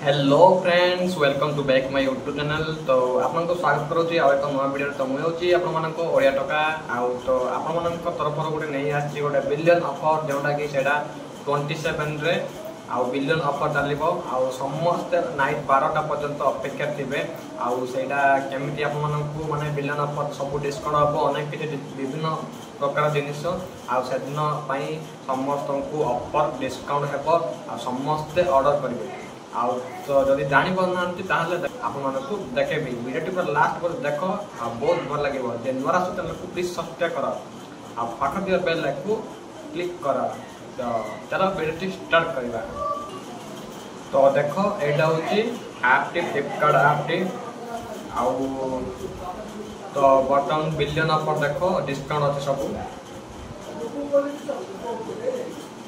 Hello friends welcome to back my YouTube channel. तो आपको स्वागत करुँची आउ एक नुआ वीडियो। तो मुझे आपको ओडिया टका आउ तो आपण तरफ गोटे नहीं आसी गोटे बिलियन ऑफर जोटा कि 27 रे आउ बिलियन ऑफर चलो आउ समस्ते नाइट 12टा पर्यंत अपेक्षा थे आउ सेटा केमिति आपको माने बिलियन ऑफर सब डिस्काउंट हम अनेक किसी विभिन्न प्रकार जिनिस आउ से दिन समस्त को ऑफर डिस्काउंट हेब आ समस्ते ऑर्डर करेंगे आउ तो जदि जानी पाना आपको देखेबी वीडियो पर लास्ट पर देख आ बहुत भल लगे जे नुआ चैनल को प्लीज सब्सक्राइब कर आ पाख दिया बेल को क्लिक कर। तो चलो वीडियो स्टार्ट करवा। तो देख यहाँ हूँ app T Flipkart app T आउ तो बर्तमान बिलियन ऑफर देख डिस्काउंट अच्छे सब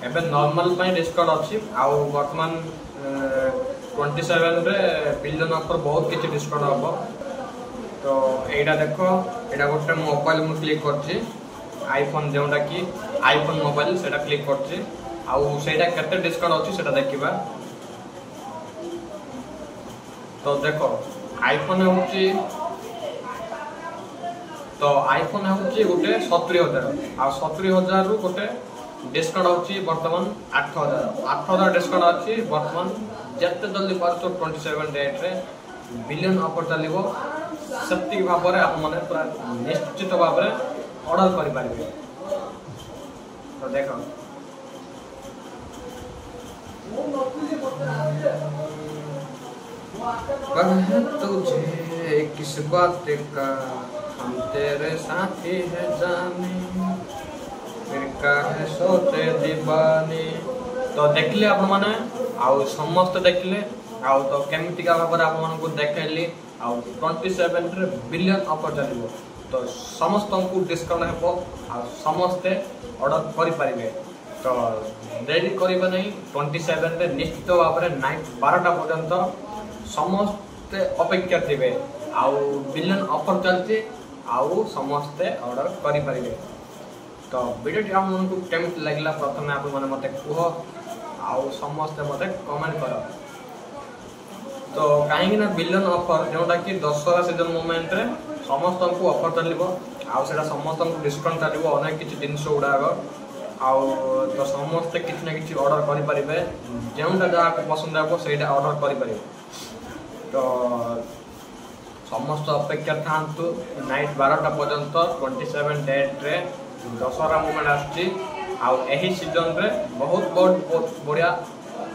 एवं नॉर्मल डिस्काउंट अच्छी आउ बर्तमान 27 रे बिलियन ऑफर बहुत किसी डिस्काउंट हम। तो यहाँ देख यहाँ गोटे मोबाइल मुझे क्लिक कर आईफोन जोटा कि आईफोन मोबाइल से क्लिक कर डिस्काउंट अच्छी से देखा। तो देख आईफोन हूँ तो आईफोन हूँ गोटे 70,000 आ 70,000 रु गोटे डिस्काउंट होची बर्तमान 8,000 डिस्काउंट अच्छी बर्तमान जिते जल्दी पार 27 डेट रे बिलियन ऑफर चलो से भाव में आप पूरा निश्चित भाव में ऑर्डर करें। तो देख तुझे किस बात का हम तेरे साथी है जाने है सोते दीवानी। तो देखले आप माने आउ समस्त देखले आउ तो केमितिका भाव में आपको देखली आउ 27 रे बिलियन ऑफर चलो तो समस्त को डिस्काउंट हो आ समस्ते ऑर्डर करि पारिबे। तो देरी करिबे नहीं 27 रे निश्चित भाव में नाइट 12टा पर्यंत समस्ते अपेक्षा थे आउ बिलियन ऑफर चलती आउ समस्ते ऑर्डर करि पारिबे। तो वीडियो आपको केमिति लगला प्रथम आप मत कह आउ समस्ते मत कमेंट कर। तो कहीं बिलियन ऑफर जोटा कि दशहरा सीजन मोमेंट रे समस्त को ऑफर चलो आउ से समस्त को डिस्काउंट चलो अनेक किसी जिनस गुड़ाक आउ तो समस्ते किसी ना कि ऑर्डर करेंगे जोटा जहाँ पसंद हो से ऑर्डर करेंगे। तो समस्त अपेक्षा था नाइट 12टा पर्यंत 27 डेट रे दशहरा मोमेंट आही सीजन रे बहुत बढ़िया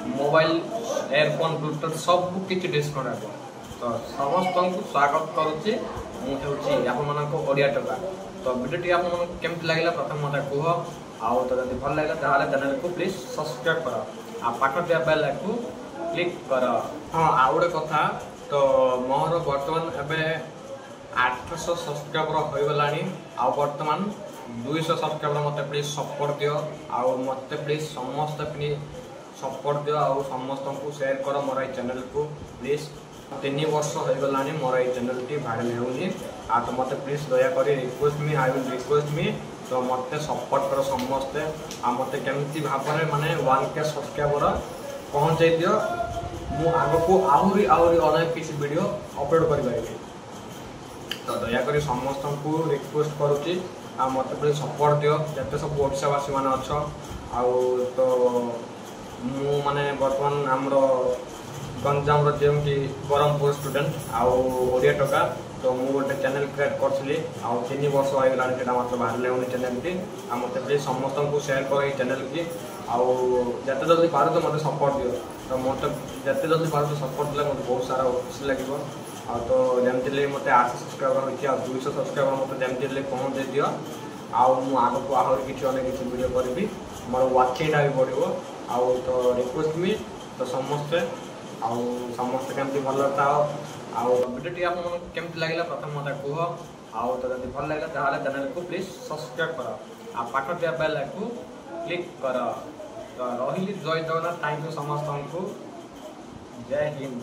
मोबाइल एयरफोन ब्लूटूथ सब किसी डिस्काउंट है। तो समस्त को स्वागत करुच्ची मुझे आपको ओडिया टका। तो वीडियो आपको केमती लगे प्रथम मत कह आउ तो जब भल लगे चैनल को प्लीज सब्सक्राइब कर आ पाख दिया बेल को क्लिक कर। हाँ आउ गोटे कथा तो मोर बर्तमान एवं 800 सब्सक्राइबर हो गला आ बर्तमान 200 सब्सक्राइबर मत प्लीज सपोर्ट दियो आउ मत प्लीज समस्त प्लीज सपोर्ट दियो आउ समस्त को शेयर कर मोर ये चैनल को प्लीज 3 वर्ष हो गला मोर ये चैनल टी भाइराल होनी आ तो मत प्लीज दयाक request me I will request me तो मत सपोर्ट कर समस्ते आ मत केमती भाव में माने 1K सब्सक्राइबर पहुँचे दियो मु आग को आहरी अनेक किसी वीडियो अपलोड कर पारि। तो दयाक समस्त को रिक्वेस्ट करुच्ची आ मत प्लीज सपोर्ट दियो जिते सब ओडावासी मैंने अच्छ आउ तो मु माने बर्तमान आमर गंजाम जमी ब्रह्मपुर स्टूडेंट आउ ओडिया टका तो मु गोटे चैनल क्रिएट करी आउ 3 वर्ष हो गला मतलब बाहर होनी चैनल टी आ मत प्लीज समस्त को शेयर कर चैनल की आउ जिते जल्दी पार तो मत सपोर्ट दियो। तो मत जिते जल्दी पार तो सपोर्ट देते मतलब बहुत सारा खुशी लगे आ तो जमती मत 800 सब्सक्राइबर होती 200 सब्सक्राइबर मत जमती पहुँचे दियो आउ मु आग को आहरी किसी अनेक किसी वीडियो करी मोर वाचिंग भी बढ़ो आउ तो रिक्वेस्ट मी तो समस्ते आउ समस्ते केमती भल था आउ वीडियो आपको केमती लगे प्रथम मत कह आउ तो जब भल लगे चैनल को प्लीज सब्सक्राइब कर आ पाख दिया बेल को क्लिक कर। तो रही जय जगन्नाथ थैंक यू समस्त को जय हिंद।